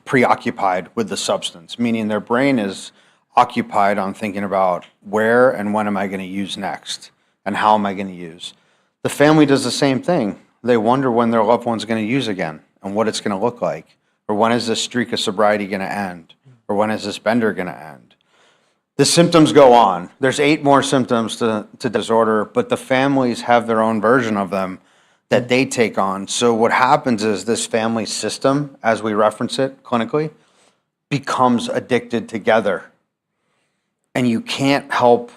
preoccupied with the substance, meaning their brain is occupied on thinking about where and when am I going to use next and how am I going to use. The family does the same thing. They wonder when their loved one's going to use again and what it's going to look like, or when is this streak of sobriety going to end, or when is this bender going to end. The symptoms go on. There's 8 more symptoms to disorder, but the families have their own version of them that they take on. So what happens is this family system, as we reference it clinically, becomes addicted together. And you can't help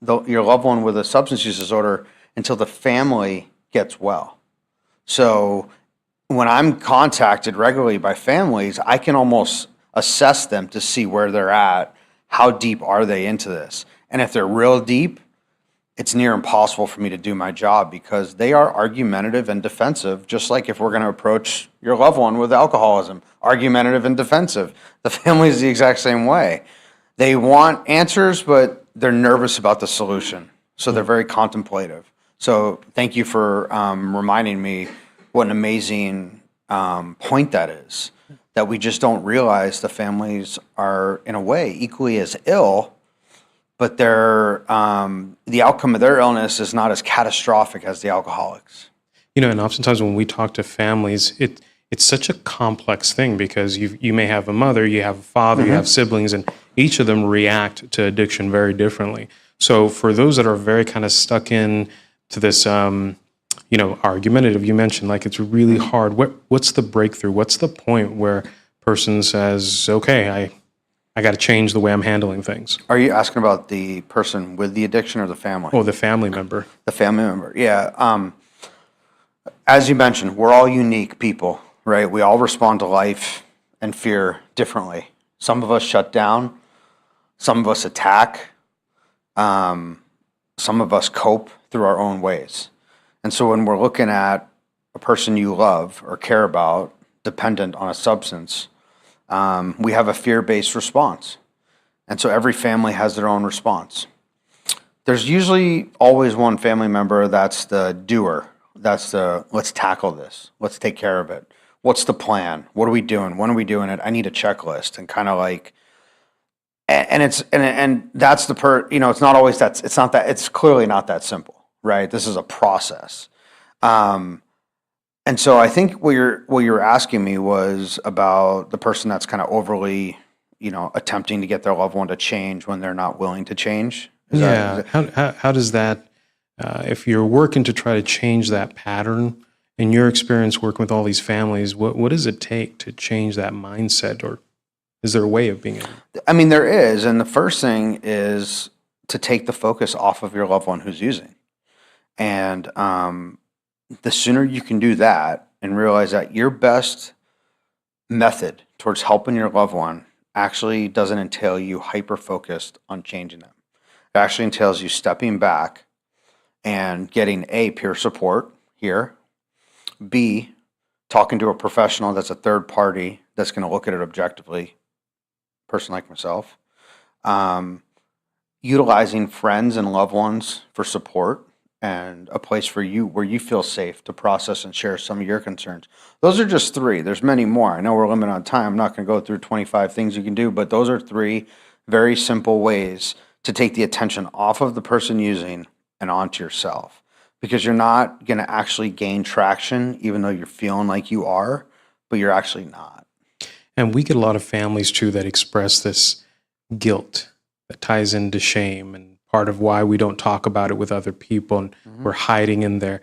your loved one with a substance use disorder until the family gets well. So when I'm contacted regularly by families, I can almost assess them to see where they're at, how deep are they into this. And if they're real deep, it's near impossible for me to do my job because they are argumentative and defensive, just like if we're going to approach your loved one with alcoholism, argumentative and defensive. The family is the exact same way. They want answers, but they're nervous about the solution. So they're very contemplative. So thank you for reminding me what an amazing point that is, that we just don't realize the families are, in a way, equally as ill, but the outcome of their illness is not as catastrophic as the alcoholics. And oftentimes when we talk to families, it's such a complex thing because you may have a mother, you have a father, you have siblings, and each of them react to addiction very differently. So for those that are very kind of stuck in to this, argumentative, you mentioned, like it's really hard. What's the breakthrough? What's the point where a person says, okay, I got to change the way I'm handling things? Are you asking about the person with the addiction or the family? Oh, the family member. The family member, yeah. As you mentioned, we're all unique people, right? We all respond to life and fear differently. Some of us shut down. Some of us attack. Some of us cope through our own ways. And so when we're looking at a person you love or care about dependent on a substance, we have a fear-based response. And so every family has their own response. There's usually always one family member that's the doer. That's the, let's tackle this. Let's take care of it. What's the plan? What are we doing? When are we doing it? I need a checklist. And kind of like, and that's it's not always that, it's clearly not that simple, right? This is a process. And so I think what you're asking me was about the person that's kind of overly, attempting to get their loved one to change when they're not willing to change. How does that, if you're working to try to change that pattern, in your experience working with all these families, what does it take to change that mindset, or is there a way of being able? I mean, there is, and the first thing is to take the focus off of your loved one who's using, and the sooner you can do that and realize that your best method towards helping your loved one actually doesn't entail you hyper-focused on changing them. It actually entails you stepping back and getting A, peer support here, B, talking to a professional that's a third party that's going to look at it objectively, a person like myself, utilizing friends and loved ones for support, and a place for you where you feel safe to process and share some of your concerns. Those are just 3. There's many more. I know we're limited on time. I'm not going to go through 25 things you can do, but those are 3 very simple ways to take the attention off of the person using and onto yourself. Because you're not going to actually gain traction, even though you're feeling like you are, but you're actually not. And we get a lot of families, too, that express this guilt that ties into shame, and part of why we don't talk about it with other people, and we're hiding in there.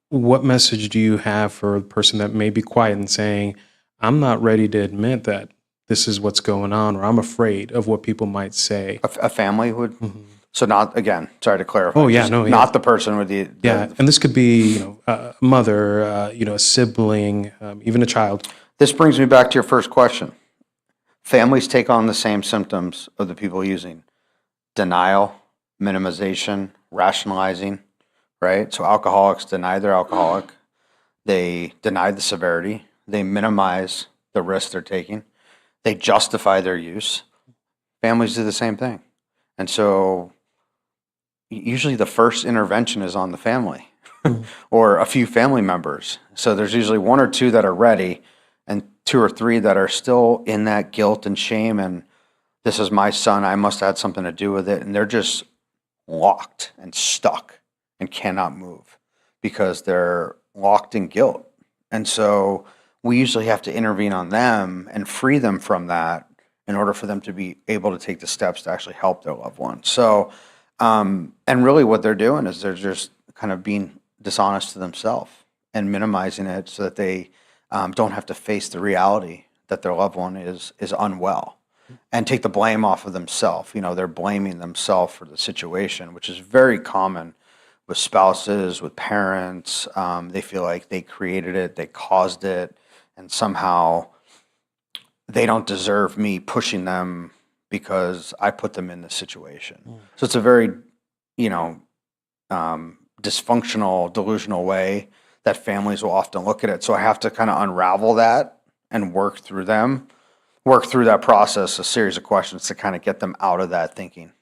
What message do you have for a person that may be quiet and saying, I'm not ready to admit that this is what's going on, or I'm afraid of what people might say? A family would? So not, again, sorry to clarify. Oh, yeah, no, yeah. Not the person with the and this could be, a mother, a sibling, even a child. This brings me back to your first question. Families take on the same symptoms of the people using. Denial, minimization, rationalizing, right? So alcoholics deny they're alcoholic. They deny the severity. They minimize the risk they're taking. They justify their use. Families do the same thing. And so usually the first intervention is on the family or a few family members. So there's usually 1 or 2 that are ready, and two or three that are still in that guilt and shame, and this is my son, I must have had something to do with it, and they're just locked and stuck and cannot move because they're locked in guilt. And so we usually have to intervene on them and free them from that in order for them to be able to take the steps to actually help their loved one. So, and really what they're doing is they're just kind of being dishonest to themselves and minimizing it so that they don't have to face the reality that their loved one is unwell and take the blame off of themselves. They're blaming themselves for the situation, which is very common with spouses, with parents. They feel like they created it, they caused it, and somehow they don't deserve me pushing them because I put them in this situation. So it's a very, dysfunctional, delusional way that families will often look at it. So I have to kind of unravel that and work through that process, a series of questions to kind of get them out of that thinking.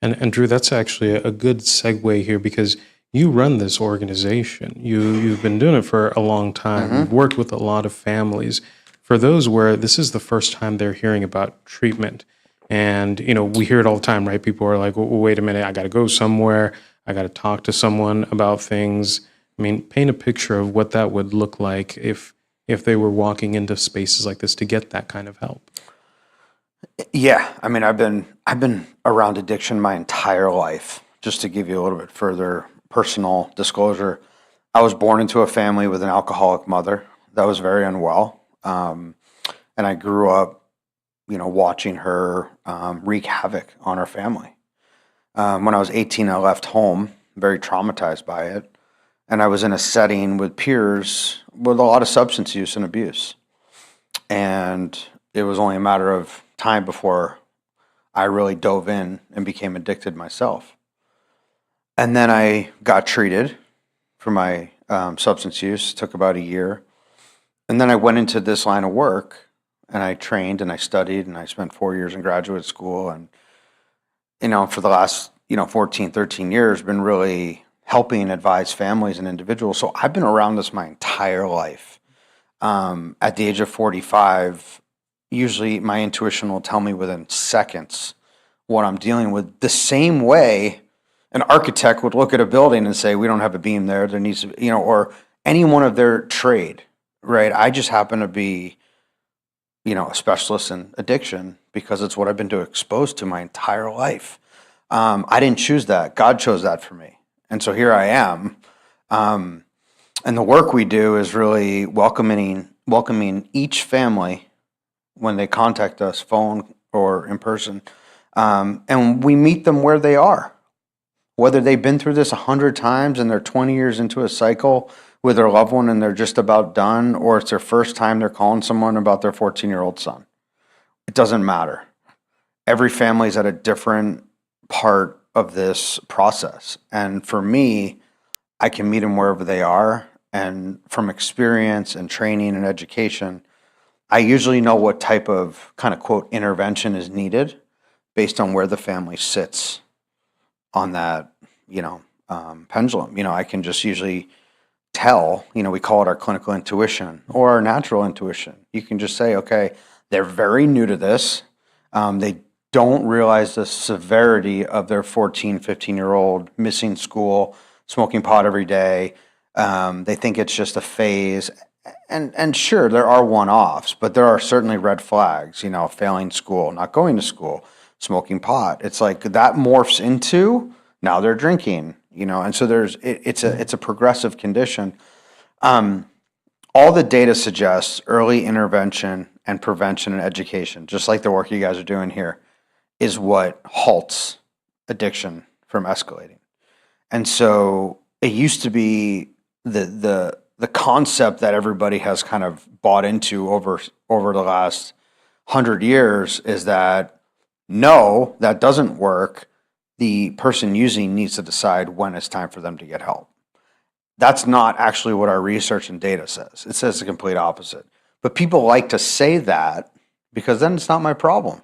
And Drew, that's actually a good segue here because you run this organization. You've been doing it for a long time. You've worked with a lot of families. For those where this is the first time they're hearing about treatment, and we hear it all the time, right? People are like, well, wait a minute, I got to go somewhere. I got to talk to someone about things. I mean, paint a picture of what that would look like if they were walking into spaces like this to get that kind of help. Yeah, I mean, I've been around addiction my entire life. Just to give you a little bit further personal disclosure, I was born into a family with an alcoholic mother that was very unwell, and I grew up, watching her wreak havoc on our family. When I was 18, I left home, very traumatized by it, and I was in a setting with peers with a lot of substance use and abuse, and it was only a matter of time before I really dove in and became addicted myself. And then I got treated for my substance use. It took about a year. And then I went into this line of work and I trained and I studied and I spent 4 years in graduate school. And, for the last, 14, 13 years, been really helping advise families and individuals. So I've been around this my entire life. At the age of 45, usually my intuition will tell me within seconds what I'm dealing with. The same way an architect would look at a building and say, we don't have a beam there, there needs to be, or anyone of their trade, right? I just happen to be, a specialist in addiction because it's what I've been exposed to my entire life. I didn't choose that. God chose that for me. And so here I am. And the work we do is really welcoming each family when they contact us, phone or in person, and we meet them where they are. Whether they've been through this 100 times and they're 20 years into a cycle with their loved one and they're just about done, or it's their first time they're calling someone about their 14-year-old son. It doesn't matter. Every family is at a different part of this process. And for me, I can meet them wherever they are. And from experience and training and education, I usually know what type of kind of quote intervention is needed based on where the family sits on that, pendulum. I can just usually tell, we call it our clinical intuition or our natural intuition. You can just say, okay, they're very new to this. They don't realize the severity of their 14, 15-year-old missing school, smoking pot every day. They think it's just a phase. And sure, there are one-offs, but there are certainly red flags, failing school, not going to school, smoking pot. It's like that morphs into now they're drinking, and so it's a progressive condition. All the data suggests early intervention and prevention and education, just like the work you guys are doing here, is what halts addiction from escalating. And so it used to be the concept that everybody has kind of bought into over the last 100 years is that no, that doesn't work. The person using needs to decide when it's time for them to get help. That's not actually what our research and data says. It says the complete opposite. But people like to say that because then it's not my problem.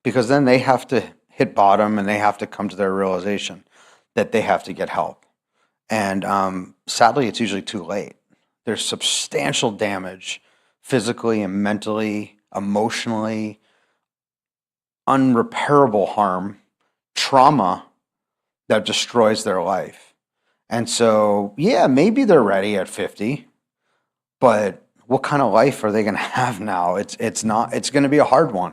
Because then they have to hit bottom and they have to come to their realization that they have to get help. And sadly, it's usually too late. There's substantial damage physically and mentally, emotionally, unrepairable harm, trauma that destroys their life. And so, yeah, maybe they're ready at 50, but what kind of life are they going to have now? It's going to be a hard one.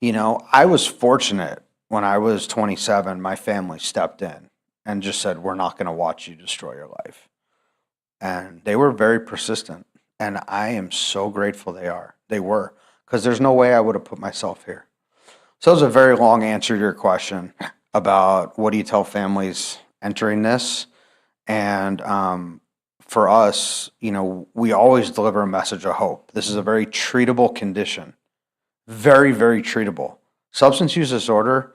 I was fortunate when I was 27, my family stepped in and just said, we're not going to watch you destroy your life. And they were very persistent. And I am so grateful they were, because there's no way I would have put myself here. So it was a very long answer to your question about what do you tell families entering this. And for us, we always deliver a message of hope. This is a very treatable condition, very, very treatable. Substance use disorder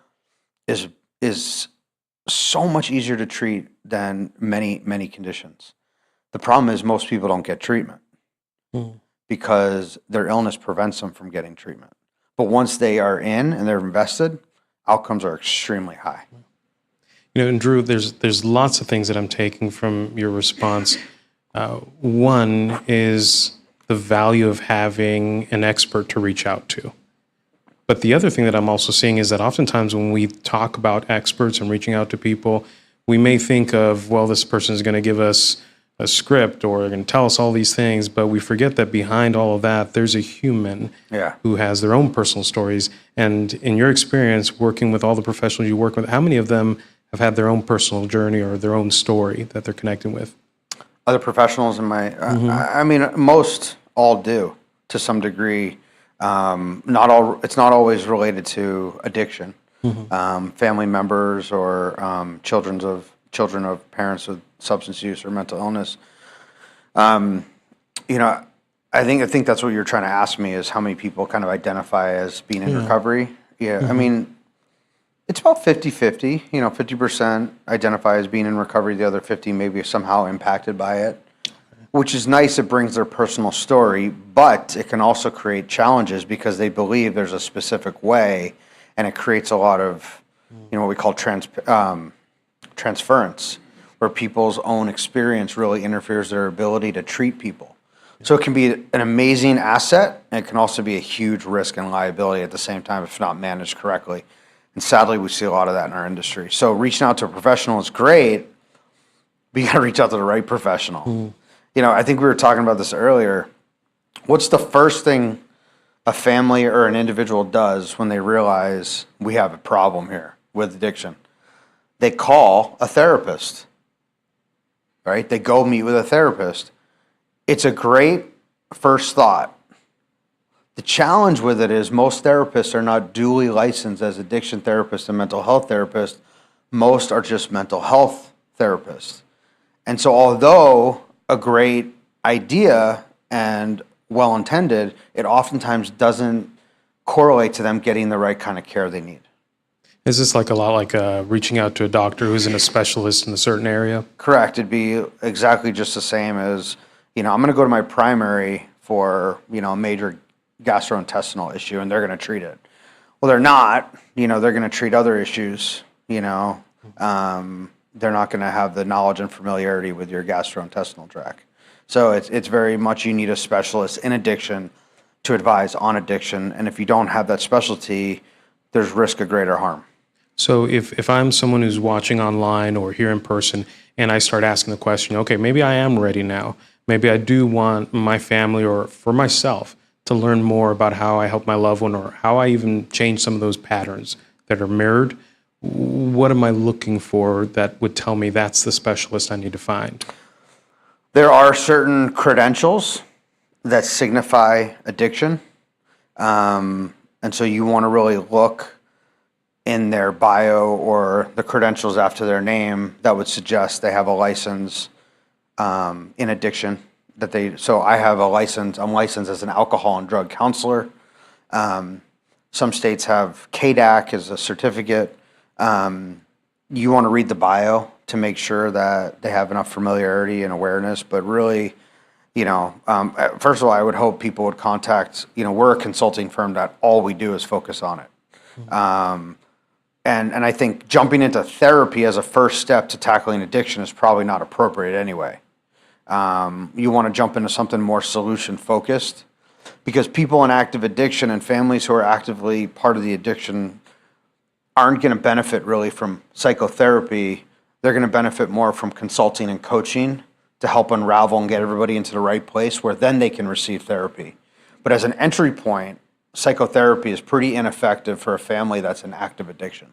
is so much easier to treat than many, many conditions. The problem is most people don't get treatment because their illness prevents them from getting treatment. But once they are in and they're invested, outcomes are extremely high. And Drew, there's lots of things that I'm taking from your response. One is the value of having an expert to reach out to. But the other thing that I'm also seeing is that oftentimes when we talk about experts and reaching out to people, we may think of, well, this person is going to give us a script or they're going to tell us all these things, but we forget that behind all of that, there's a human who has their own personal stories. And in your experience working with all the professionals you work with, how many of them have had their own personal journey or their own story that they're connecting with? Other professionals in my, I mean, most all do to some degree. It's not always related to addiction. Family members or children of parents with substance use or mental illness. I think that's what you're trying to ask me is how many people kind of identify as being in recovery. Yeah, I mean, it's about 50-50. 50% identify as being in recovery. The other 50 maybe somehow impacted by it, which is nice. It brings their personal story, but it can also create challenges because they believe there's a specific way, and it creates a lot of, what we call transference, where people's own experience really interferes their ability to treat people. So it can be an amazing asset, and it can also be a huge risk and liability at the same time if not managed correctly. And sadly, we see a lot of that in our industry. So reaching out to a professional is great, but you got to reach out to the right professional. I think we were talking about this earlier. What's the first thing a family or an individual does when they realize we have a problem here with addiction? They call a therapist, right? They go meet with a therapist. It's a great first thought. The challenge with it is most therapists are not duly licensed as addiction therapists and mental health therapists. Most are just mental health therapists. And so although a great idea and well-intended, it oftentimes doesn't correlate to them getting the right kind of care they need. Is this like a lot like reaching out to a doctor who's a specialist in a certain area? Correct. It'd be exactly just the same as, I'm going to go to my primary for, a major gastrointestinal issue and they're going to treat it. Well, they're not. They're going to treat other issues. They're not going to have the knowledge and familiarity with your gastrointestinal tract. So it's very much you need a specialist in addiction to advise on addiction. And if you don't have that specialty, there's risk of greater harm. So if I'm someone who's watching online or here in person and I start asking the question, okay, maybe I am ready now. Maybe I do want my family or for myself to learn more about how I help my loved one or how I even change some of those patterns that are mirrored. What am I looking for that would tell me that's the specialist I need to find? There are certain credentials that signify addiction. And so you want to really look in their bio or the credentials after their name that would suggest they have a license in addiction. So I have a license. I'm licensed as an alcohol and drug counselor. Some states have KDAC as a certificate. You want to read the bio to make sure that they have enough familiarity and awareness. But really, first of all, I would hope people would contact. We're a consulting firm that all we do is focus on it. And I think jumping into therapy as a first step to tackling addiction is probably not appropriate anyway. You want to jump into something more solution focused. Because people in active addiction and families who are actively part of the addiction aren't going to benefit really from psychotherapy. They're going to benefit more from consulting and coaching to help unravel and get everybody into the right place where then they can receive therapy. But as an entry point, psychotherapy is pretty ineffective for a family that's in active addiction.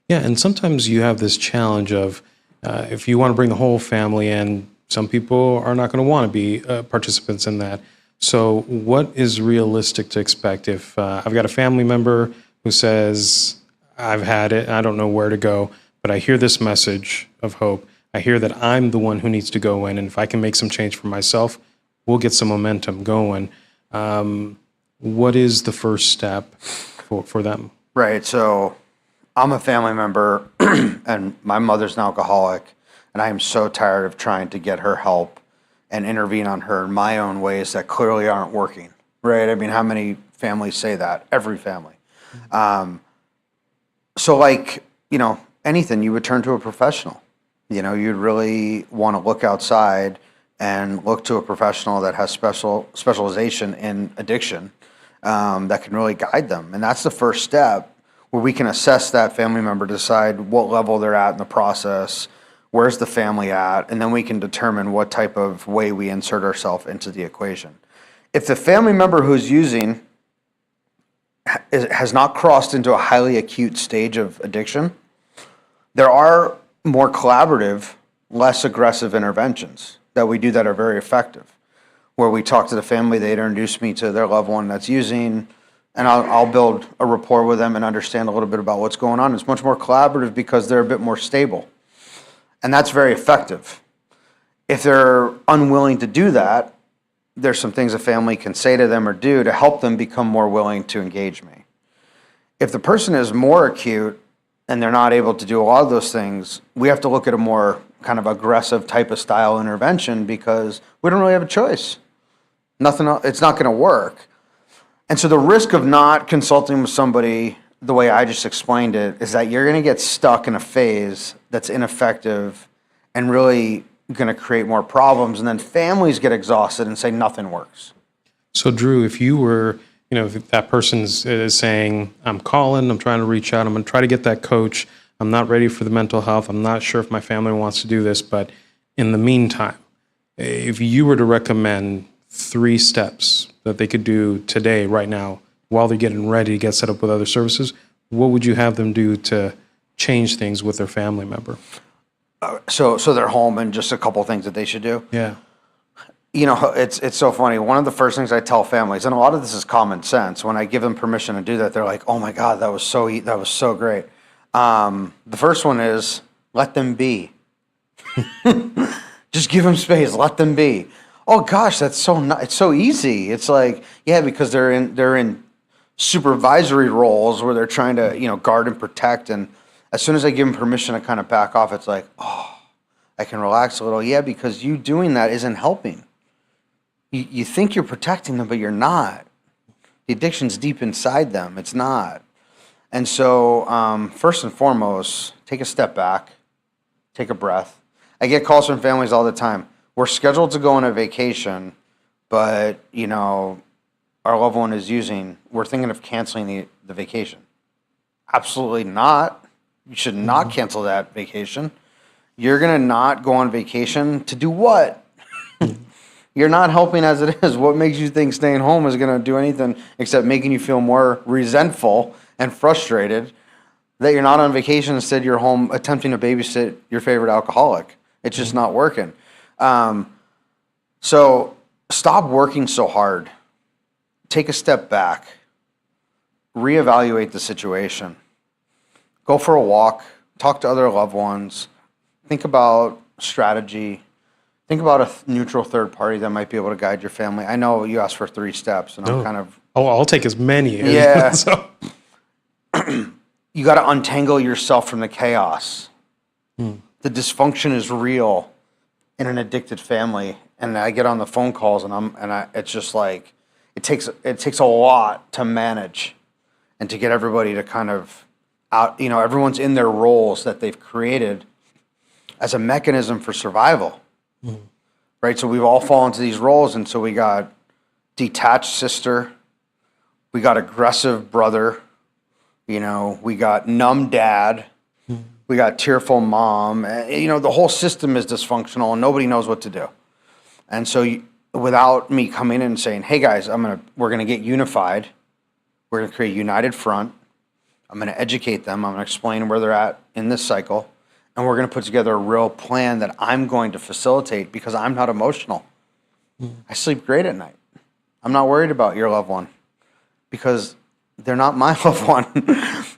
Yeah, and sometimes you have this challenge of if you want to bring the whole family in, some people are not going to want to be participants in that. So what is realistic to expect if I've got a family member who says, I've had it, I don't know where to go, but I hear this message of hope. I hear that I'm the one who needs to go in, and if I can make some change for myself, we'll get some momentum going. What is the first step for them? Right, so I'm a family member, and my mother's an alcoholic, and I am so tired of trying to get her help and intervene on her in my own ways that clearly aren't working, right? I mean, how many families say that? Every family. So like, anything, you would turn to a professional. You'd really want to look outside and look to a professional that has specialization in addiction that can really guide them. And that's the first step where we can assess that family member, decide what level they're at in the process, where's the family at, and then we can determine what type of way we insert ourselves into the equation. If the family member who's using has not crossed into a highly acute stage of addiction, there are more collaborative, less aggressive interventions that we do that are very effective, where we talk to the family, they introduce me to their loved one that's using, and I'll build a rapport with them and understand a little bit about what's going on. It's much more collaborative because they're a bit more stable. And that's very effective. If they're unwilling to do that, there's some things a family can say to them or do to help them become more willing to engage me. If the person is more acute and they're not able to do a lot of those things, we have to look at a more kind of aggressive type of style intervention because we don't really have a choice. Nothing else, it's not going to work. And so the risk of not consulting with somebody the way I just explained it is that you're going to get stuck in a phase that's ineffective and really going to create more problems, and then families get exhausted and say nothing works. So Drew, if you were, if that person is saying, I'm calling, I'm trying to reach out, I'm going to try to get that coach, I'm not ready for the mental health, I'm not sure if my family wants to do this, but in the meantime, if you were to recommend 3 steps that they could do today, right now, while they're getting ready to get set up with other services, what would you have them do to change things with their family member? So they're home, and just a couple of things that they should do. Yeah. It's so funny. One of the first things I tell families, and a lot of this is common sense, when I give them permission to do that, they're like, "Oh my God, that was so great." The first one is let them be. Just give them space. Let them be. Oh gosh, it's so easy. It's like, yeah, because they're in supervisory roles where they're trying to guard and protect, and as soon as I give them permission to kind of back off, it's like, oh, I can relax a little. Yeah, because you doing that isn't helping. You think you're protecting them, but you're not. The addiction's deep inside them. It's not. And so first and foremost, take a step back, take a breath. I get calls from families all the time. We're scheduled to go on a vacation, but our loved one is using. We're thinking of canceling the vacation. Absolutely not. You should not cancel that vacation. You're going to not go on vacation to do what? You're not helping as it is. What makes you think staying home is going to do anything except making you feel more resentful and frustrated that you're not on vacation, instead you're home attempting to babysit your favorite alcoholic. It's just not working. So stop working so hard. Take a step back. Reevaluate the situation. Go for a walk. Talk to other loved ones. Think about strategy. Think about a neutral third party that might be able to guide your family. I know you asked for 3 steps, and I'm kind of... Oh, I'll take as many. Yeah. So. You got to untangle yourself from the chaos. The dysfunction is real in an addicted family, and I get on the phone calls, and it's just like it takes a lot to manage, and to get everybody to kind of out. Everyone's in their roles that they've created as a mechanism for survival. Right, so we've all fallen into these roles, and so we got detached sister. We got aggressive brother. We got numb dad. We got tearful mom. The whole system is dysfunctional and nobody knows what to do. And so without me coming in and saying, hey guys, we're going to get unified. We're going to create a united front. I'm going to educate them. I'm going to explain where they're at in this cycle. And we're going to put together a real plan that I'm going to facilitate because I'm not emotional. I sleep great at night. I'm not worried about your loved one because they're not my loved one,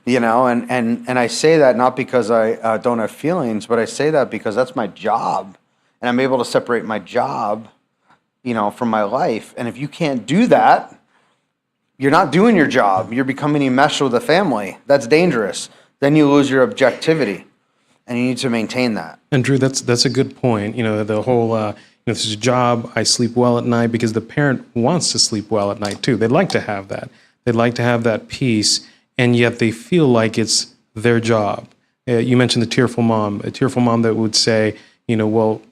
and I say that not because I don't have feelings, but I say that because that's my job. And I'm able to separate my job, from my life. And if you can't do that, you're not doing your job. You're becoming enmeshed with the family. That's dangerous. Then you lose your objectivity, and you need to maintain that. And Drew, that's a good point. The whole, this is a job, I sleep well at night because the parent wants to sleep well at night too. They'd like to have that. They'd like to have that peace, and yet they feel like it's their job. You mentioned the tearful mom, a tearful mom that would say, well,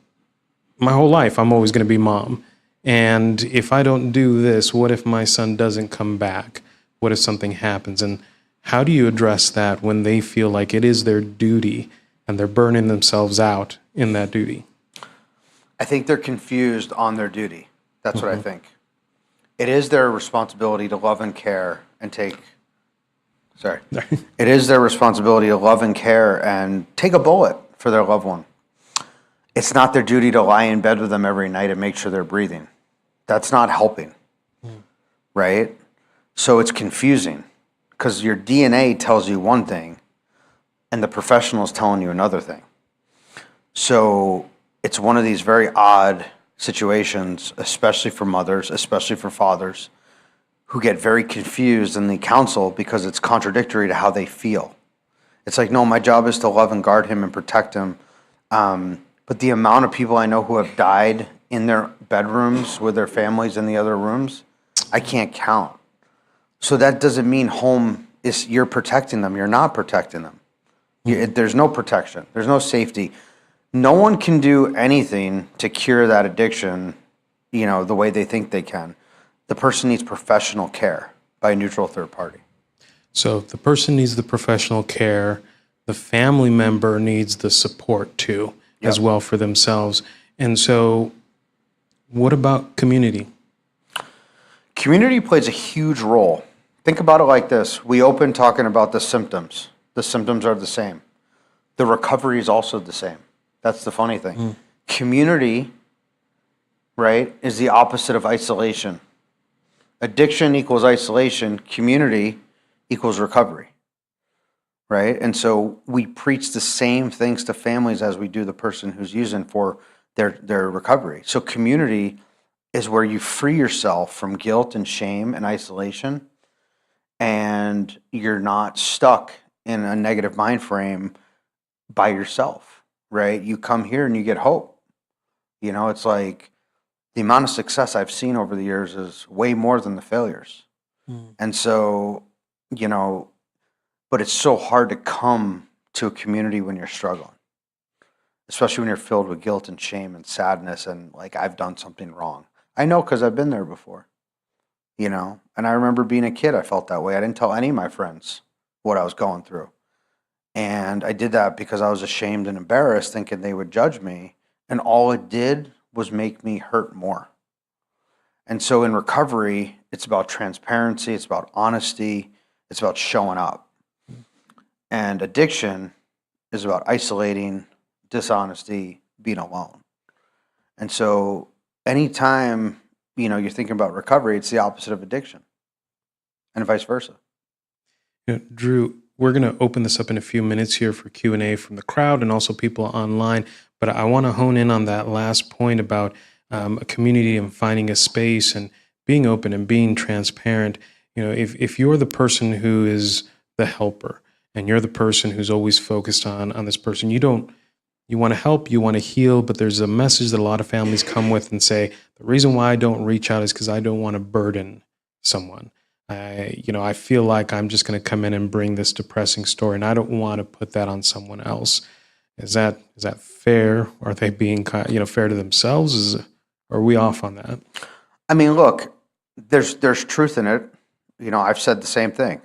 my whole life I'm always going to be mom. And if I don't do this, what if my son doesn't come back? What if something happens? And how do you address that when they feel like it is their duty and they're burning themselves out in that duty? I think they're confused on their duty. That's what I think. It is their responsibility to love and care and take It is their responsibility to love and care and take a bullet for their loved one. It's not their duty to lie in bed with them every night and make sure they're breathing. That's not helping, right? So it's confusing because your DNA tells you one thing and the professional is telling you another thing. So it's one of these very odd situations, especially for mothers, especially for fathers, who get very confused in the counsel because it's contradictory to how they feel. It's like, no, my job is to love and guard him and protect him. But the amount of people I know who have died in their bedrooms with their families in the other rooms, I can't count. So that doesn't mean home is you're protecting them. You're not protecting them. There's no protection. There's no safety. No one can do anything to cure that addiction, the way they think they can. The person needs professional care by a neutral third party. So if the person needs the professional care, the family member needs the support too, as well for themselves. And so what about community? Community plays a huge role. Think about it like this. We open talking about the symptoms. The symptoms are the same. The recovery is also the same. That's the funny thing. Community, right, is the opposite of isolation. Addiction equals isolation. Community equals recovery, right? And so we preach the same things to families as we do the person who's using for their recovery. So community is where you free yourself from guilt and shame and isolation, and you're not stuck in a negative mind frame by yourself, right? You come here and you get hope. It's like the amount of success I've seen over the years is way more than the failures. And so, but it's so hard to come to a community when you're struggling, especially when you're filled with guilt and shame and sadness and like, I've done something wrong. I know because I've been there before, and I remember being a kid, I felt that way. I didn't tell any of my friends what I was going through. And I did that because I was ashamed and embarrassed, thinking they would judge me. And all it did was make me hurt more. And so in recovery, it's about transparency, it's about honesty, it's about showing up. And addiction is about isolating, dishonesty, being alone. And so anytime, you're thinking about recovery, it's the opposite of addiction, and vice versa. Drew, we're going to open this up in a few minutes here for Q&A from the crowd and also people online. But I want to hone in on that last point about a community and finding a space and being open and being transparent. If you're the person who is the helper and you're the person who's always focused on this person, you want to help, you want to heal, but there's a message that a lot of families come with and say, the reason why I don't reach out is because I don't want to burden someone. I feel like I'm just going to come in and bring this depressing story, and I don't want to put that on someone else. Is that fair? Are they being fair to themselves? Are we off on that? I mean, look, there's truth in it. I've said the same thing.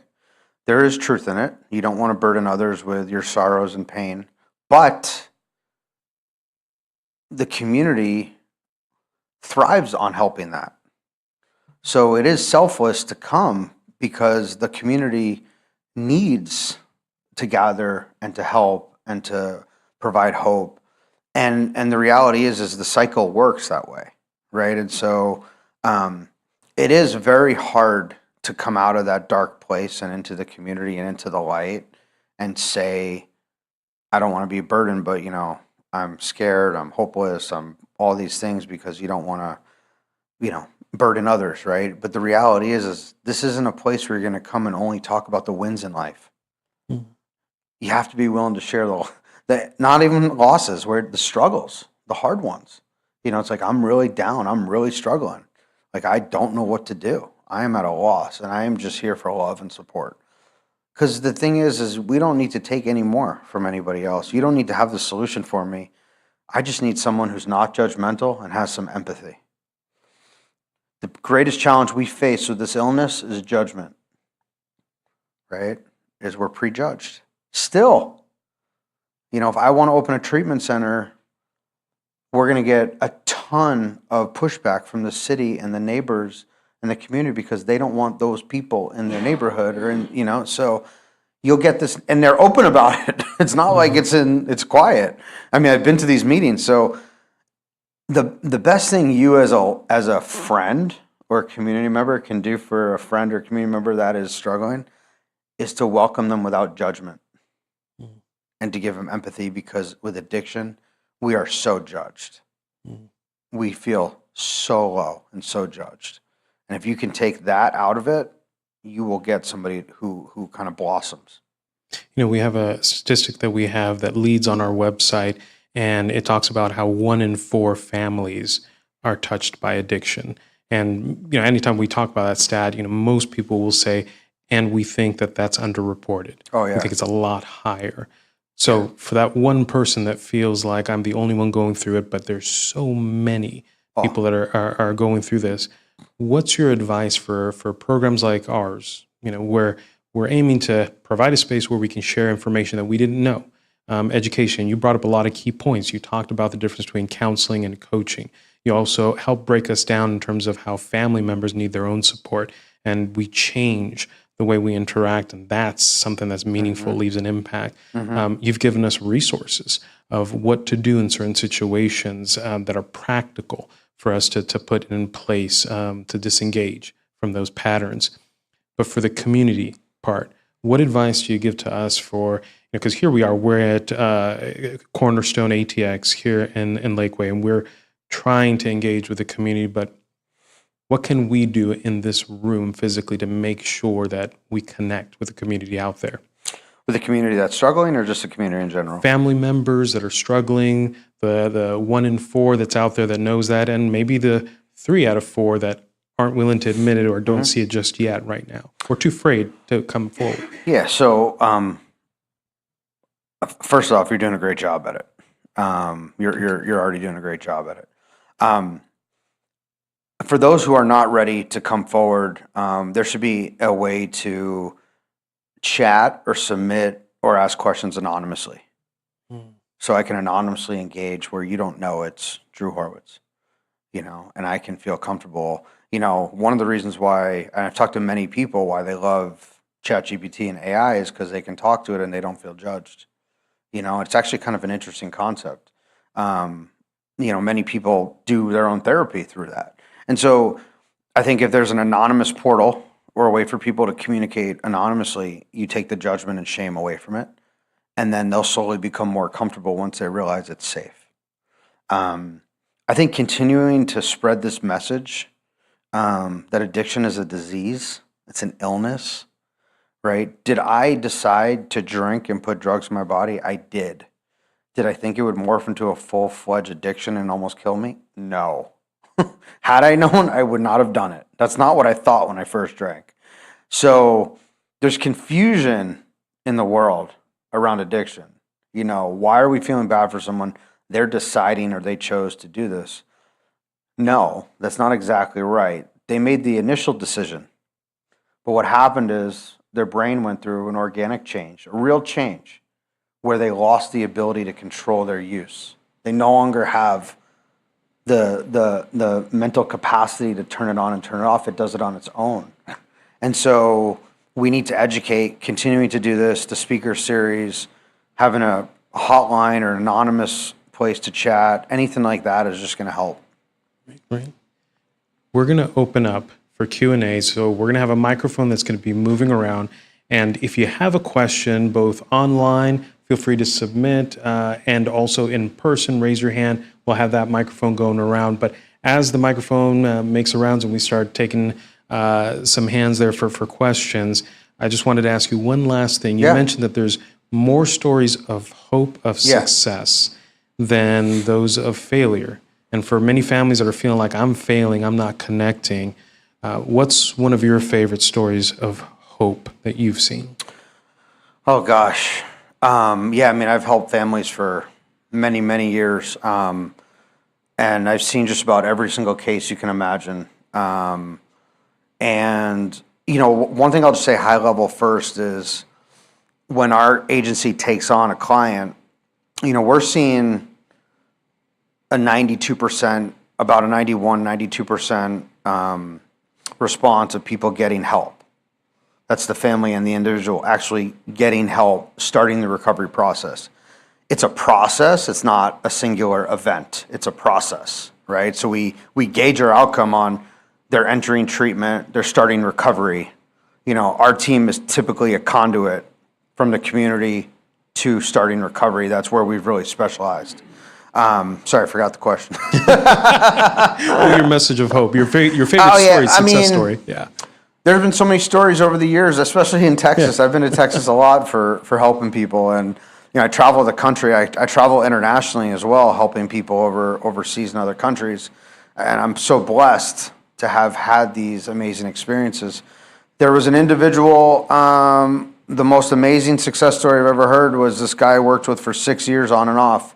There is truth in it. You don't want to burden others with your sorrows and pain, but the community thrives on helping that. So it is selfless to come because the community needs to gather and to help and to provide hope. And the reality is the cycle works that way, right? And so it is very hard to come out of that dark place and into the community and into the light and say, I don't want to be a burden, but I'm scared, I'm hopeless, I'm all these things, because you don't want to, burden others, right? But the reality is this isn't a place where you're going to come and only talk about the wins in life. Mm. You have to be willing to share the not even losses, where the struggles, the hard ones. It's like, I'm really down, I'm really struggling. Like, I don't know what to do. I am at a loss, and I am just here for love and support. Because the thing is we don't need to take any more from anybody else. You don't need to have the solution for me. I just need someone who's not judgmental and has some empathy. The greatest challenge we face with this illness is judgment, right? Is we're prejudged. Still, if I want to open a treatment center, we're going to get a ton of pushback from the city and the neighbors and the community because they don't want those people in their neighborhood or so you'll get this, and they're open about it. It's not like it's quiet. I mean, I've been to these meetings. So the best thing you as a friend or a community member can do for a friend or community member that is struggling is to welcome them without judgment and to give them empathy, because with addiction, we are so judged. We feel so low and so judged. And if you can take that out of it, you will get somebody who kind of blossoms. We have a statistic that we have that leads on our website, and it talks about how 1 in 4 families are touched by addiction. And, anytime we talk about that stat, most people will say, and we think that that's underreported. Oh, yeah. I think it's a lot higher. So for that one person that feels like I'm the only one going through it, but there's so many people that are going through this, what's your advice for programs like ours, where we're aiming to provide a space where we can share information that we didn't know? Education, you brought up a lot of key points. You talked about the difference between counseling and coaching. You also helped break us down in terms of how family members need their own support, and we change the way we interact, and that's something that's meaningful, leaves an impact. You've given us resources of what to do in certain situations that are practical for us to put in place to disengage from those patterns. But for the community part, what advice do you give to us for, because here we are, we're at Cornerstone ATX here in Lakeway, and we're trying to engage with the community, but what can we do in this room physically to make sure that we connect with the community out there? With the community that's struggling, or just the community in general? Family members that are struggling, the 1 in 4 that's out there that knows that, and maybe the 3 out of 4 that aren't willing to admit it or don't see it just yet right now, or too afraid to come forward. Yeah, so first off, you're doing a great job at it. You're already doing a great job at it. For those who are not ready to come forward, there should be a way to chat or submit or ask questions anonymously. So I can anonymously engage where you don't know it's Drew Horowitz, and I can feel comfortable. One of the reasons why, and I've talked to many people, why they love ChatGPT and AI is because they can talk to it and they don't feel judged. It's actually kind of an interesting concept. Many people do their own therapy through that. And so I think if there's an anonymous portal or a way for people to communicate anonymously, you take the judgment and shame away from it. And then they'll slowly become more comfortable once they realize it's safe. I think continuing to spread this message that addiction is a disease, it's an illness, right? Did I decide to drink and put drugs in my body? I did. Did I think it would morph into a full-fledged addiction and almost kill me? No. Had I known, I would not have done it. That's not what I thought when I first drank. So there's confusion in the world around addiction. Why are we feeling bad for someone? They're deciding or they chose to do this. No, that's not exactly right. they made the initial decision. But what happened is their brain went through an organic change, a real change, where they lost the ability to control their use. They no longer have the mental capacity to turn it on and turn it off. It does it on its own. And so we need to educate, continuing to do this, the speaker series, having a hotline or an anonymous place to chat, anything like that is just going to help. Right. We're going to open up for Q&A. So we're going to have a microphone that's going to be moving around. And if you have a question, both online, feel free to submit, and also in person, raise your hand. We'll have that microphone going around. But as the microphone makes the rounds and we start taking some hands there for questions, I just wanted to ask you one last thing. You mentioned that there's more stories of hope, of success, than those of failure. And for many families that are feeling like I'm failing, I'm not connecting, what's one of your favorite stories of hope that you've seen? Oh, gosh. I mean, I've helped families for many, many years. And I've seen just about every single case you can imagine. And, one thing I'll just say high level first is when our agency takes on a client, we're seeing a 92%, about a 91, 92% response of people getting help. That's the family and the individual actually getting help, starting the recovery process. It's a process. It's not a singular event. It's a process, right? So we gauge our outcome on they're entering treatment, they're starting recovery. Our team is typically a conduit from the community to starting recovery. That's where we've really specialized. Sorry, I forgot the question. Your message of hope, your favorite story, success story. Yeah. There have been so many stories over the years, especially in Texas. I've been to Texas a lot for helping people, and I travel the country. I travel internationally as well, helping people overseas in other countries, and I'm so blessed to have had these amazing experiences. There was an individual. The most amazing success story I've ever heard was this guy I worked with for 6 years on and off.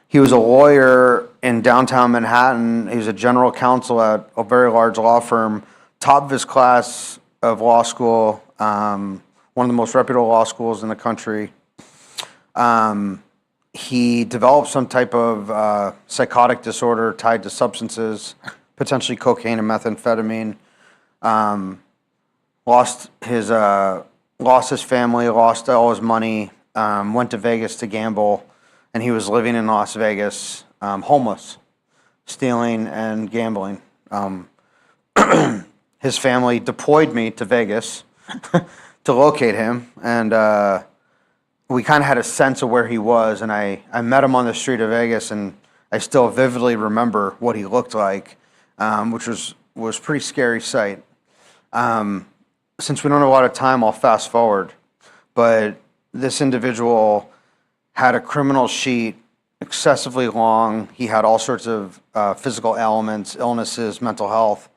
He was a lawyer in downtown Manhattan. He was a general counsel at a very large law firm, top of his class of law school, one of the most reputable law schools in the country. He developed some type of psychotic disorder tied to substances, potentially cocaine and methamphetamine. Lost his family, lost all his money, went to Vegas to gamble. And he was living in Las Vegas, homeless, stealing and gambling. His family deployed me to Vegas to locate him, and we kind of had a sense of where he was. And I met him on the street of Vegas, and I still vividly remember what he looked like, which was a pretty scary sight. Since we don't have a lot of time, I'll fast forward. But this individual had a criminal sheet, excessively long. He had all sorts of physical ailments, illnesses, mental health.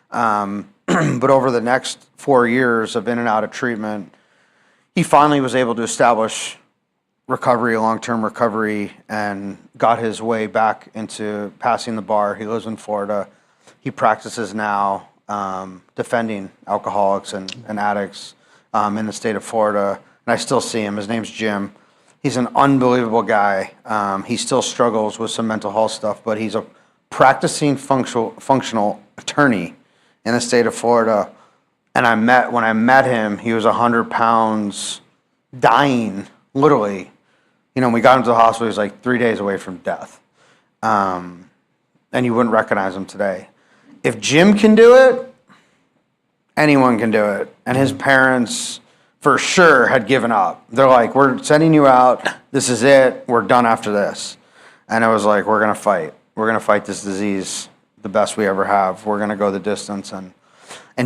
But over the next 4 years of in and out of treatment, he finally was able to establish recovery, long-term recovery, and got his way back into passing the bar. He lives in Florida. He practices now defending alcoholics and addicts in the state of Florida. And I still see him. His name's Jim. He's an unbelievable guy. He still struggles with some mental health stuff, but he's a practicing functional attorney in the state of Florida. And when I met him, he was 100 pounds, dying, literally. We got him to the hospital. He was like 3 days away from death. And you wouldn't recognize him today. If Jim can do it, anyone can do it. And his parents, for sure, had given up. They're like, we're sending you out. This is it. We're done after this. And I was like, we're going to fight. We're going to fight this disease the best we ever have. We're going to go the distance. And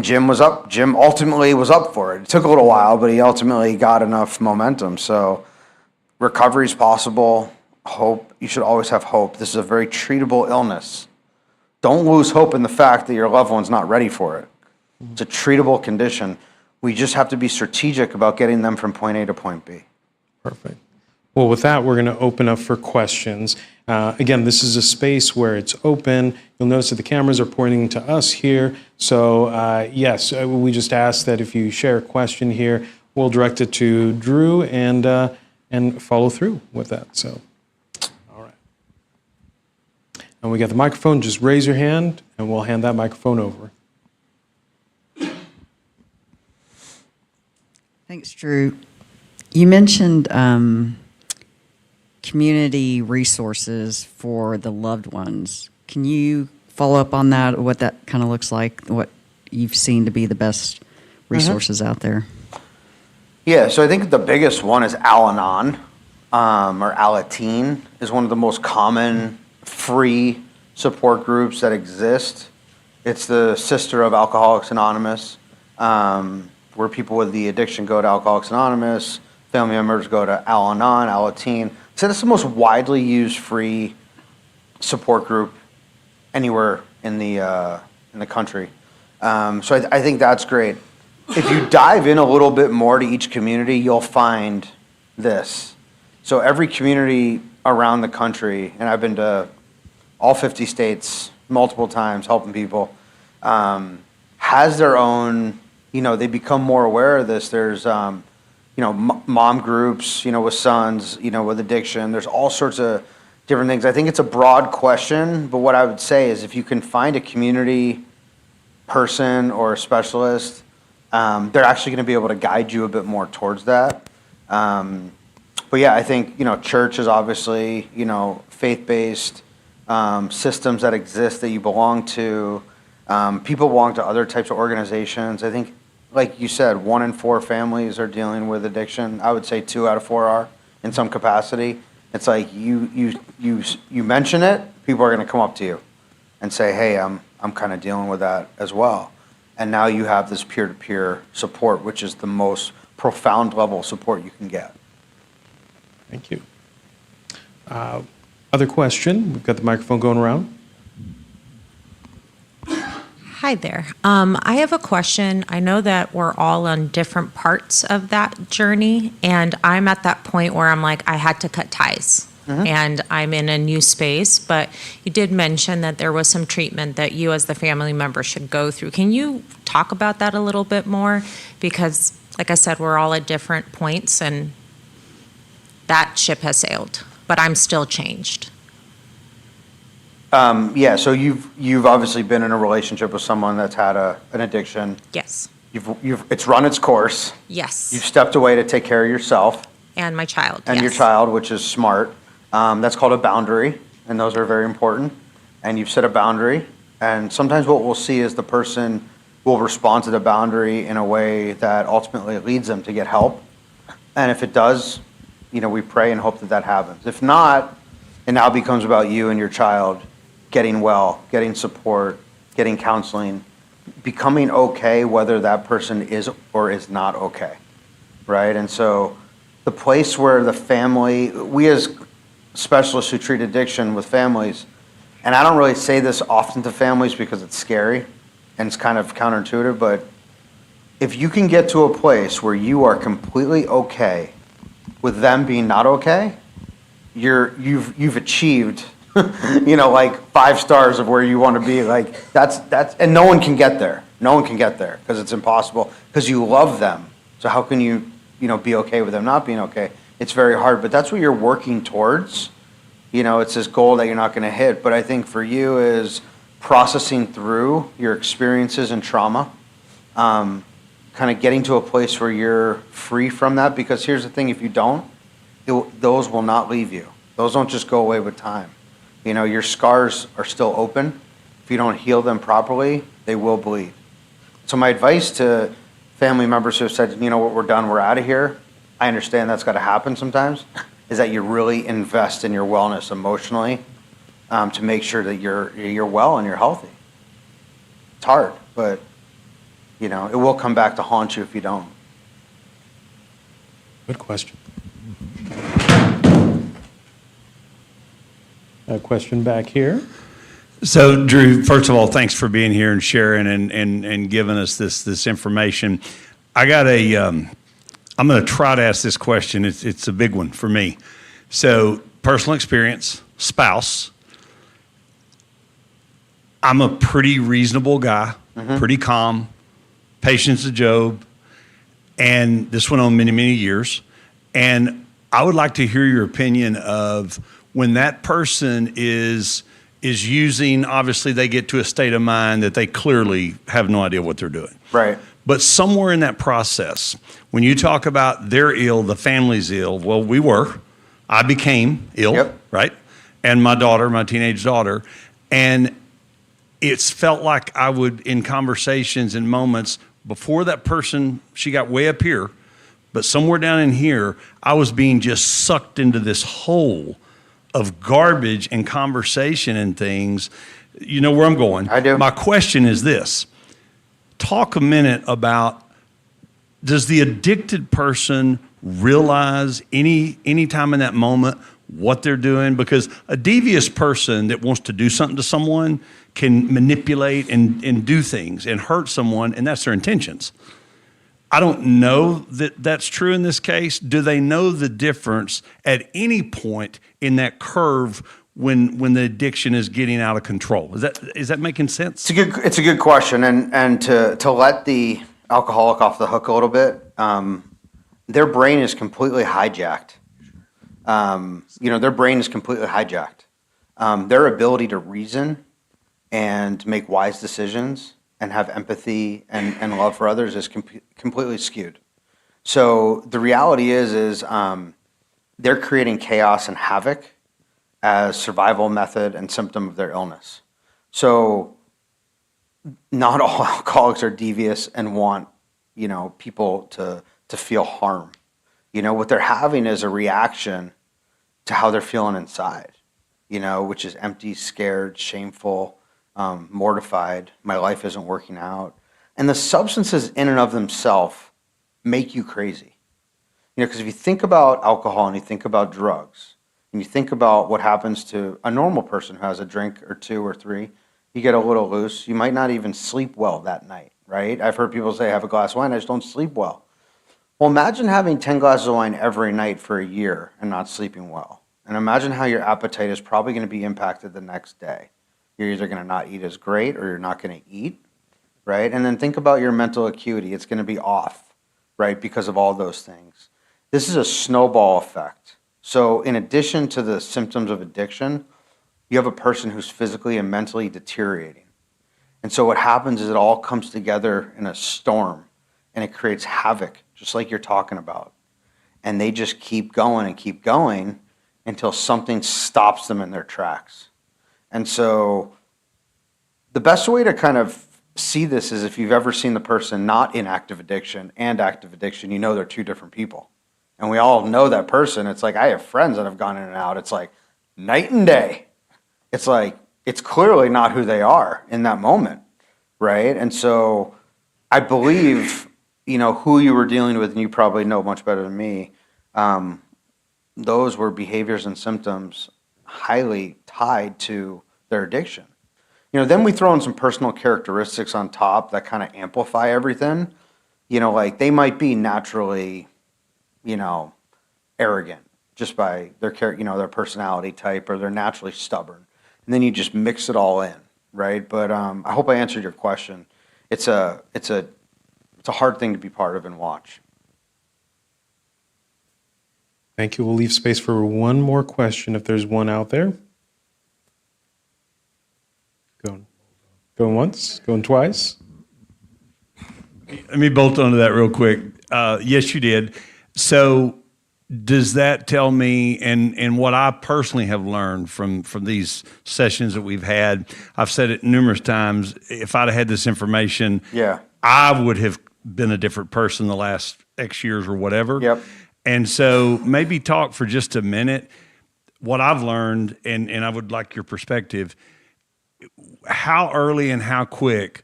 Jim was up. Jim ultimately was up for it. It took a little while, but he ultimately got enough momentum. So recovery is possible. Hope. You should always have hope. This is a very treatable illness. Don't lose hope in the fact that your loved one's not ready for it. It's a treatable condition. We just have to be strategic about getting them from point A to point B. Perfect. Well, with that, we're going to open up for questions. Again, this is a space where it's open. You'll notice that the cameras are pointing to us here. So yes, we just ask that if you share a question here, we'll direct it to Drew and follow through with that. So, all right. And we got the microphone. Just raise your hand, and we'll hand that microphone over. Thanks, Drew. You mentioned community resources for the loved ones. Can you follow up on that, what that kind of looks like, what you've seen to be the best resources out there? Yeah, so I think the biggest one is Al-Anon, or Alateen is one of the most common free support groups that exist. It's the sister of Alcoholics Anonymous, where people with the addiction go to Alcoholics Anonymous, family members go to Al-Anon, Alateen. So that's the most widely used free support group anywhere in the country. So I think that's great. If you dive in a little bit more to each community, you'll find this. So every community around the country, and I've been to all 50 states multiple times helping people, has their own, they become more aware of this. There's, mom groups, with sons, with addiction. There's all sorts of different things. I think it's a broad question, but what I would say is if you can find a community person or a specialist, they're actually going to be able to guide you a bit more towards that. But yeah, I think, church is obviously, faith-based systems that exist that you belong to. People belong to other types of organizations. I think, like you said, 1 in 4 families are dealing with addiction. I would say 2 out of 4 are in some capacity. It's like you mention it, people are going to come up to you and say, hey, I'm kind of dealing with that as well. And now you have this peer-to-peer support, which is the most profound level of support you can get. Thank you. Other question? We've got the microphone going around. Hi there. I have a question. I know that we're all on different parts of that journey, and I'm at that point where I'm like, I had to cut ties. And I'm in a new space, but you did mention that there was some treatment that you as the family member should go through. Can you talk about that a little bit more? Because, like I said, we're all at different points, and that ship has sailed, but I'm still changed. Yeah, so you've obviously been in a relationship with someone that's had an addiction. Yes. It's run its course. Yes. You've stepped away to take care of yourself. And my child. And yes. your child, which is smart. That's called a boundary, and those are very important. And you've set a boundary, and sometimes what we'll see is the person will respond to the boundary in a way that ultimately leads them to get help. And if it does, we pray and hope that happens. If not, it now becomes about you and your child getting well, getting support, getting counseling, becoming okay whether that person is or is not okay, right? And so the place where the family, we as specialists who treat addiction with families, and I don't really say this often to families because it's scary and it's kind of counterintuitive, but if you can get to a place where you are completely okay with them being not okay, you've achieved, like 5 stars of where you want to be. Like that's, and no one can get there. No one can get there because it's impossible because you love them. So how can you, be okay with them not being okay? It's very hard, but that's what you're working towards. It's this goal that you're not going to hit. But I think for you is processing through your experiences and trauma, kind of getting to a place where you're free from that. Because here's the thing, if you don't, those will not leave you. Those don't just go away with time. Your scars are still open. If you don't heal them properly, they will bleed. So my advice to family members who have said, what, we're done, we're out of here, I understand that's got to happen sometimes, is that you really invest in your wellness emotionally to make sure that you're well and you're healthy. It's hard, but it will come back to haunt you if you don't. Good question. A question back here. So, Drew, first of all, thanks for being here and sharing and giving us this information. I'm going to try to ask this question. It's a big one for me. So, personal experience, spouse. I'm a pretty reasonable guy, pretty calm, patience of Job, and this went on many, many years. And I would like to hear your opinion of when that person is using, obviously they get to a state of mind that they clearly have no idea what they're doing. Right. But somewhere in that process, when you talk about they're ill, the family's ill, well, we were. I became ill, Yep. right? And my daughter, my teenage daughter. And it's felt like I would, in conversations and moments, before that person, she got way up here, but somewhere down in here, I was being just sucked into this hole of garbage and conversation and things. You know where I'm going? I do. My question is this. Talk a minute about, does the addicted person realize any time in that moment what they're doing? Because a devious person that wants to do something to someone can manipulate and do things and hurt someone, and that's their intentions. I don't know that that's true in this case. Do they know the difference at any point in that curve when the addiction is getting out of control? Is that making sense? It's a good question, and to let the alcoholic off the hook a little bit, their brain is completely hijacked. Their brain is completely hijacked. Their ability to reason and make wise decisions and have empathy and love for others is completely skewed. So the reality is they're creating chaos and havoc as survival method and symptom of their illness. So not all alcoholics are devious and want, people to feel harm. What they're having is a reaction to how they're feeling inside, which is empty, scared, shameful, mortified. My life isn't working out. And the substances in and of themselves make you crazy. Because if you think about alcohol and you think about drugs, and you think about what happens to a normal person who has a drink or two or three, you get a little loose. You might not even sleep well that night, right? I've heard people say, I have a glass of wine, I just don't sleep well. Well, imagine having 10 glasses of wine every night for a year and not sleeping well. And imagine how your appetite is probably going to be impacted the next day. You're either going to not eat as great or you're not going to eat, right? And then think about your mental acuity. It's going to be off, right, because of all those things. This is a snowball effect. So in addition to the symptoms of addiction, you have a person who's physically and mentally deteriorating. And so what happens is it all comes together in a storm, and it creates havoc, just like you're talking about. And they just keep going until something stops them in their tracks. And so the best way to kind of see this is if you've ever seen the person not in active addiction and active addiction, they're two different people. And we all know that person. It's like, I have friends that have gone in and out. It's like night and day. It's like, it's clearly not who they are in that moment, right? And so I believe, who you were dealing with, and you probably know much better than me, those were behaviors and symptoms highly tied to their addiction. Then we throw in some personal characteristics on top that kind of amplify everything. Like they might be naturally, arrogant just by their their personality type, or they're naturally stubborn. And then you just mix it all in, right? But I hope I answered your question. It's a hard thing to be part of and watch. Thank you. We'll leave space for one more question if there's one out there. Going once, going twice. Let me bolt onto that real quick. Yes, you did. So does that tell me, and what I personally have learned from these sessions that we've had, I've said it numerous times, if I'd have had this information, I would have been a different person the last X years or whatever. Yep. And so maybe talk for just a minute what I've learned, and I would like your perspective. How early and how quick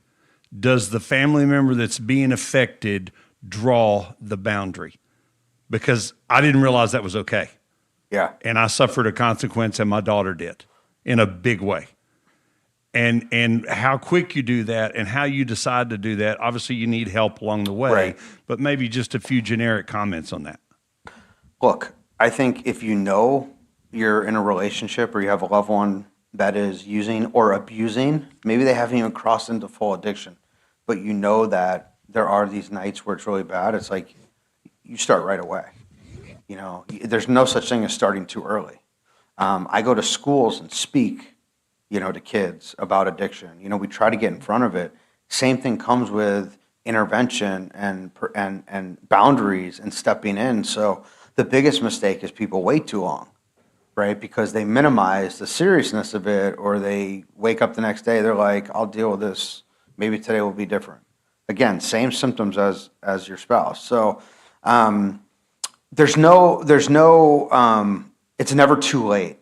does the family member that's being affected draw the boundary? Because I didn't realize that was okay. Yeah. And I suffered a consequence, and my daughter did in a big way. And how quick you do that and how you decide to do that. Obviously, you need help along the way, Right. But maybe just a few generic comments on that. Look, I think if you know you're in a relationship or you have a loved one that is using or abusing, maybe they haven't even crossed into full addiction, but you know that there are these nights where it's really bad, it's like you start right away. You know, there's no such thing as starting too early. I go to schools and speak, to kids about addiction. We try to get in front of it. Same thing comes with intervention and boundaries and stepping in. So the biggest mistake is people wait too long, right? Because they minimize the seriousness of it, or they wake up the next day, they're like, I'll deal with this. Maybe today will be different. Again, same symptoms as your spouse. So there's no it's never too late.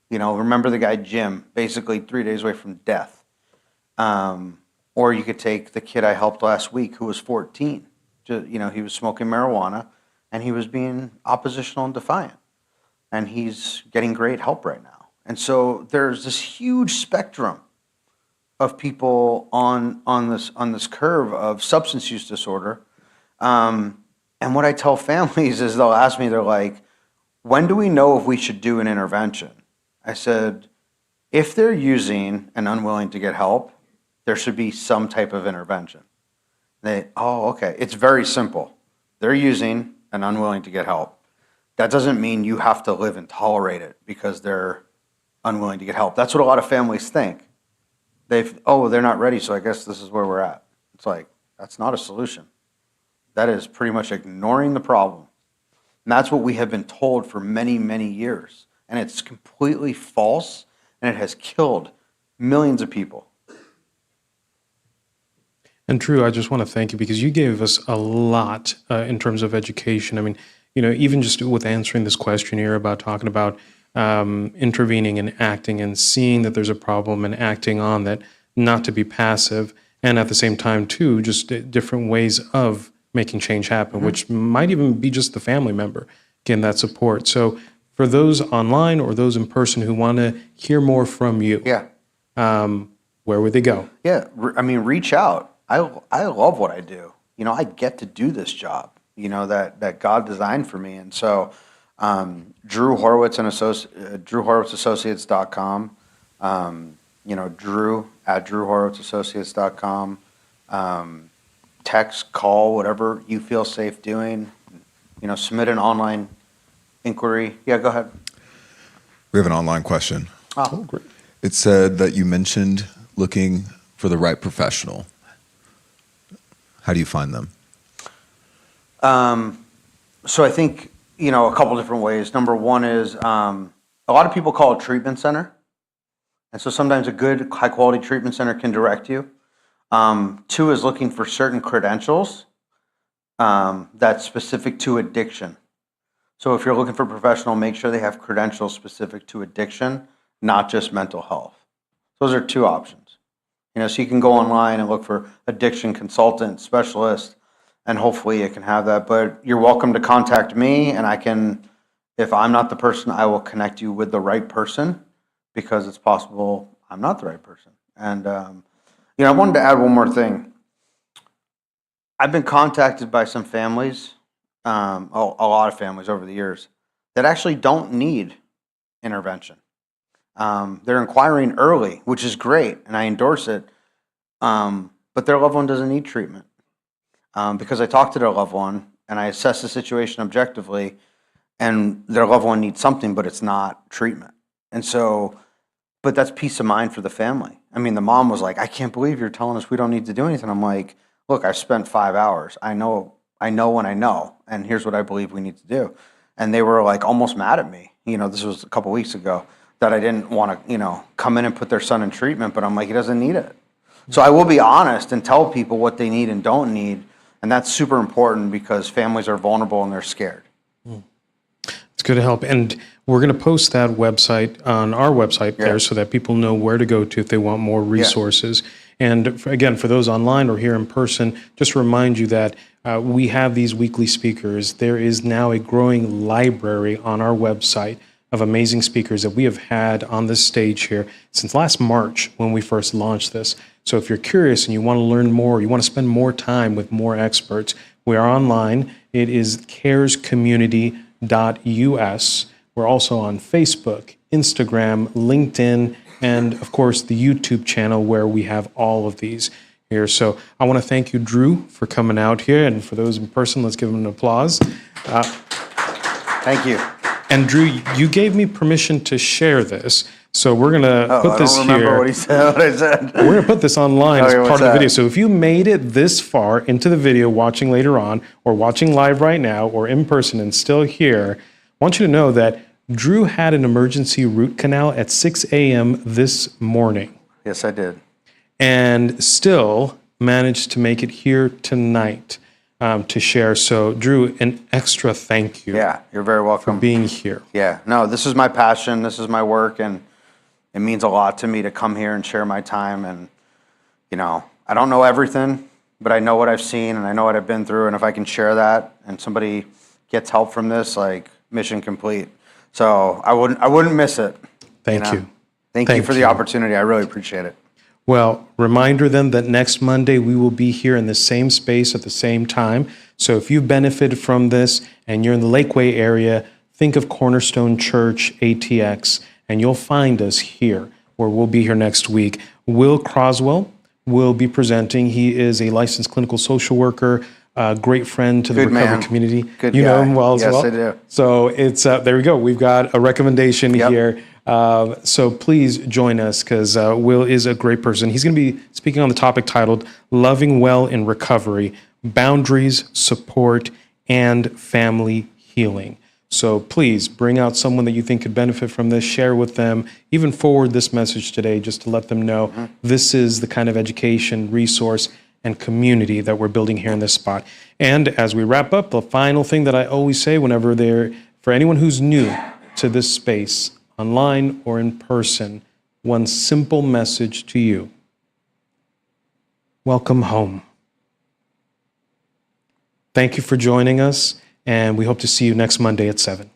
Remember the guy Jim, basically 3 days away from death. Or you could take the kid I helped last week who was 14. He was smoking marijuana and he was being oppositional and defiant. And he's getting great help right now. And so there's this huge spectrum of people on this curve of substance use disorder. And what I tell families is they'll ask me, they're like, when do we know if we should do an intervention? I said, if they're using and unwilling to get help, there should be some type of intervention. Okay. It's very simple. They're using and unwilling to get help. That doesn't mean you have to live and tolerate it because they're unwilling to get help. That's what a lot of families think. They're not ready, so I guess this is where we're at. It's like, that's not a solution. That is pretty much ignoring the problem. And that's what we have been told for many, many years. And it's completely false, and it has killed millions of people. And Drew, I just want to thank you because you gave us a lot in terms of education. I mean, even just with answering this question here about talking about intervening and acting and seeing that there's a problem and acting on that, not to be passive, and at the same time, too, just different ways of making change happen, which might even be just the family member getting that support. So for those online or those in person who want to hear more from you, where would they go? Yeah, reach out. I love what I do. I get to do this job, that God designed for me. And so Drew Horowitz and DrewHorowitzAssociates.com, Drew at DrewHorowitzAssociates.com, text, call, whatever you feel safe doing, submit an online inquiry. Yeah, go ahead. We have an online question. Oh, great. It said that you mentioned looking for the right professional. How do you find them? So I think, a couple different ways. Number one is a lot of people call it treatment center. And so sometimes a good high quality treatment center can direct you. Two is looking for certain credentials that's specific to addiction. So if you're looking for a professional, make sure they have credentials specific to addiction, not just mental health. Those are two options. So you can go online and look for addiction consultant, specialist, and hopefully it can have that. But you're welcome to contact me, and I can, if I'm not the person, I will connect you with the right person, because it's possible I'm not the right person. And I wanted to add one more thing. I've been contacted by some families, a lot of families over the years, that actually don't need intervention. They're inquiring early, which is great, and I endorse it, but their loved one doesn't need treatment. Because I talked to their loved one, and I assess the situation objectively, and their loved one needs something, but it's not treatment. And so, but that's peace of mind for the family. The mom was like, I can't believe you're telling us we don't need to do anything. I'm like, look, I've spent 5 hours. I know when I know, and here's what I believe we need to do. And they were like almost mad at me. This was a couple weeks ago, that I didn't want to, come in and put their son in treatment, but I'm like, he doesn't need it. So I will be honest and tell people what they need and don't need. And that's super important because families are vulnerable and they're scared. It's good to help. And we're going to post that website on our website there so that people know where to go to if they want more resources. And again, for those online or here in person, just to remind you that we have these weekly speakers. There is now a growing library on our website of amazing speakers that we have had on this stage here since last March when we first launched this. So if you're curious and you want to learn more, you want to spend more time with more experts, we are online. It is carescommunity.us. We're also on Facebook, Instagram, LinkedIn, and of course the YouTube channel where we have all of these here. So I want to thank you, Drew, for coming out here. And for those in person, let's give him an applause. Thank you. And Drew, you gave me permission to share this. So we're going to put this I don't remember here. what he said, what I said. We're going to put this online as Okay, part what's of the video. that? So if you made it this far into the video, watching later on, or watching live right now, or in person and still here, I want you to know that Drew had an emergency root canal at 6 a.m. this morning Yes, I did. and still managed to make it here tonight to share. So Drew, an extra thank you Yeah, you're very welcome. being here. Yeah, no, this is my passion. This is my work, and it means a lot to me to come here and share my time. And, you know, I don't know everything, but I know what I've seen and I know what I've been through. And if I can share that and somebody gets help from this, like, mission complete. So I wouldn't miss it. Thank know? you. Thank you Thank for the you. opportunity. I really appreciate it. Well, reminder then that next Monday we will be here in the same space at the same time. So if you've benefited from this and you're in the Lakeway area, think of Cornerstone Church ATX, and you'll find us here, where we'll be here next week. Will Croswell will be presenting. He is a licensed clinical social worker, a great friend to the Good recovery man. community. Good You know guy. him well as Yes, well. I do. So it's there we go. We've got a recommendation Yep. here. So please join us because Will is a great person. He's going to be speaking on the topic titled Loving Well in Recovery, Boundaries, Support, and Family Healing. So please bring out someone that you think could benefit from this, share with them, even forward this message today just to let them know this is the kind of education, resource, and community that we're building here in this spot. And as we wrap up, the final thing that I always say whenever for anyone who's new to this space, online or in person, one simple message to you. Welcome home. Thank you for joining us, and we hope to see you next Monday at 7.